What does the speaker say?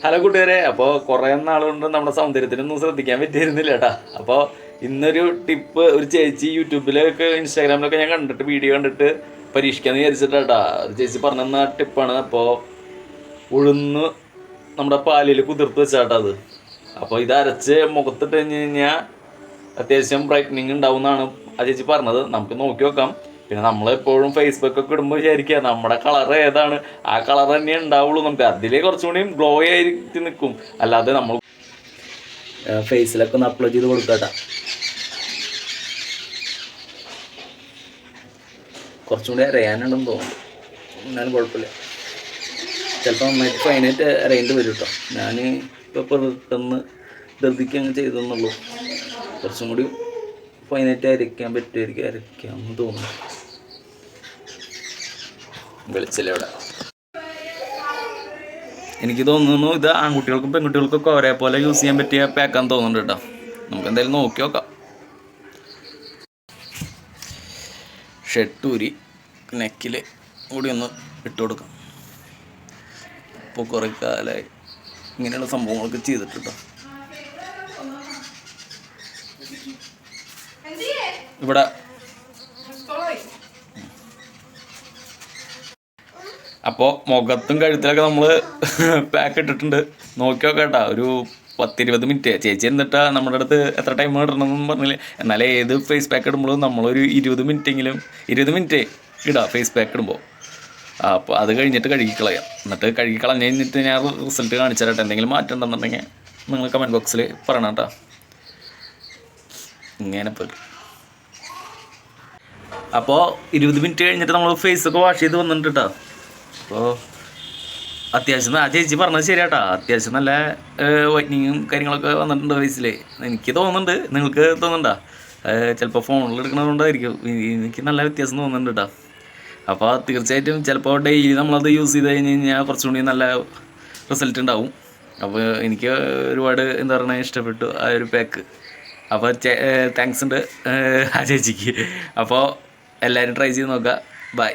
Hello കൂട്ടുകാരെ, അപ്പോൾ കുറേ നാളുകൊണ്ട് നമ്മുടെ സൗന്ദര്യത്തിനൊന്നും ശ്രദ്ധിക്കാൻ പറ്റിയിരുന്നില്ല കേട്ടാ. അപ്പോൾ ഇന്നൊരു ടിപ്പ് ഒരു ചേച്ചി യൂട്യൂബിലൊക്കെ ഇൻസ്റ്റാഗ്രാമിലൊക്കെ ഞാൻ കണ്ടിട്ട് വീഡിയോ കണ്ടിട്ട് പരീക്ഷിക്കാമെന്ന് വിചാരിച്ചിട്ടാ. ഒരു ചേച്ചി പറഞ്ഞ ടിപ്പാണ്. അപ്പോൾ ഉഴുന്ന് നമ്മുടെ പാലിൽ കുതിർത്ത് വെച്ചാട്ടാ അത്. അപ്പോൾ ഇത് അരച്ച് മുഖത്തിട്ട് കഴിഞ്ഞ് കഴിഞ്ഞാൽ അത്യാവശ്യം ബ്രൈറ്റനിങ് ഉണ്ടാവും എന്നാണ് ആ ചേച്ചി പറഞ്ഞത്. നമുക്ക് നോക്കി നോക്കാം. പിന്നെ നമ്മളെപ്പോഴും ഫേസ്ബുക്കൊക്കെ ഇടുമ്പോൾ വിചാരിക്കുക നമ്മുടെ കളർ ഏതാണ്, ആ കളർ തന്നെ ഉണ്ടാവുള്ളൂ. നമുക്ക് അതിലേ കുറച്ചും കൂടി ഗ്ലോ ആയിട്ട് നിൽക്കും. അല്ലാതെ നമ്മൾ ഫേസിലൊക്കെ ഒന്ന് അപ്ലൈ ചെയ്ത് കൊടുക്കട്ടാ. കുറച്ചും കൂടി അറിയാനുണ്ടെന്ന് തോന്നുന്നു. എന്നാലും കുഴപ്പമില്ല. ചിലപ്പോൾ നന്നായിട്ട് ഫൈനായിട്ട് അറിയേണ്ടി വരും കേട്ടോ. ഞാൻ ഇപ്പോൾ പെട്ടെന്ന് ധൃതിക്ക് അങ്ങ് ചെയ്തെന്നുള്ളൂ. കുറച്ചും കൂടി ഫൈനായിട്ട് അരയ്ക്കാൻ പറ്റുമായിരിക്കും, അരയ്ക്കാമെന്ന് തോന്നുന്നു. വെളിച്ചില്ല ഇവിടെ. എനിക്ക് തോന്നുന്നു ഇത് ആൺകുട്ടികൾക്കും പെൺകുട്ടികൾക്കൊക്കെ ഒരേപോലെ യൂസ് ചെയ്യാൻ പറ്റിയ പാക്കാന്ന് തോന്നുന്നുണ്ട് കേട്ടോ. നമുക്ക് എന്തായാലും നോക്കി നോക്കാം. ഷെട്ടൂരി നെക്കിൽ കൂടി ഒന്ന് ഇട്ട് കൊടുക്കാം. ഇപ്പോൾ കുറേ കാലമായി ഇങ്ങനെയുള്ള സംഭവങ്ങളൊക്കെ ചെയ്തിട്ട് കേട്ടോ. ഇവിടെ അപ്പോൾ മുഖത്തും കഴുത്തിലൊക്കെ നമ്മൾ പാക്ക് ഇട്ടിട്ടുണ്ട്. നോക്കി നോക്കട്ടാ. ഒരു 10-20 മിനിറ്റ് ചേച്ചി എന്നിട്ടാ നമ്മുടെ അടുത്ത് എത്ര ടൈം ഇടണമെന്ന് പറഞ്ഞില്ലേ. എന്നാലേ ഏത് ഫേസ് പാക്ക് ഇടുമ്പോഴും നമ്മളൊരു 20 മിനിറ്റ് ഇടാം ഫേസ് പാക്ക് ഇടുമ്പോൾ. അപ്പോൾ അത് കഴിഞ്ഞിട്ട് കഴുകിക്കളയാം. എന്നിട്ട് കഴുകിക്കളഞ്ഞ് കഴിഞ്ഞിട്ട് ഞാൻ റിസൾട്ട് കാണിച്ചു തരട്ടെ. എന്തെങ്കിലും മാറ്റം ഉണ്ടെന്നുണ്ടെങ്കിൽ നിങ്ങൾ കമൻറ്റ് ബോക്സിൽ പറയണം കേട്ടോ. ഇങ്ങനെ പോയി അപ്പോൾ 20 മിനിറ്റ് കഴിഞ്ഞിട്ട് നമ്മൾ ഫേസൊക്കെ വാഷ് ചെയ്ത് വന്നിട്ടുണ്ട് കേട്ടോ. അപ്പോൾ അത്യാവശ്യം ആ ചേച്ചി പറഞ്ഞത് ശരിയാട്ടാ. അത്യാവശ്യം നല്ല വൈറ്റനിങ്ങും കാര്യങ്ങളൊക്കെ വന്നിട്ടുണ്ട് ഫേസിൽ. എനിക്ക് തോന്നുന്നുണ്ട്, നിങ്ങൾക്ക് തോന്നുന്നുണ്ടോ? ചിലപ്പോൾ ഫോണിൽ എടുക്കണതുകൊണ്ടായിരിക്കും. എനിക്ക് നല്ല വ്യത്യാസം തോന്നുന്നുണ്ട് കേട്ടോ. അപ്പോൾ തീർച്ചയായിട്ടും ചിലപ്പോൾ ഡെയിലി നമ്മളത് യൂസ് ചെയ്ത് കഴിഞ്ഞ് കഴിഞ്ഞാൽ കുറച്ചും കൂടി നല്ല റിസൾട്ട് ഉണ്ടാവും. അപ്പോൾ എനിക്ക് ഒരുപാട് എന്താ പറയുക ഇഷ്ടപ്പെട്ടു ആ ഒരു പാക്ക്. അപ്പോൾ താങ്ക്സ് ഉണ്ട് ആ ചേച്ചിക്ക്. അപ്പോൾ എല്ലാവരും ട്രൈ ചെയ്ത് നോക്കുക. ബൈ.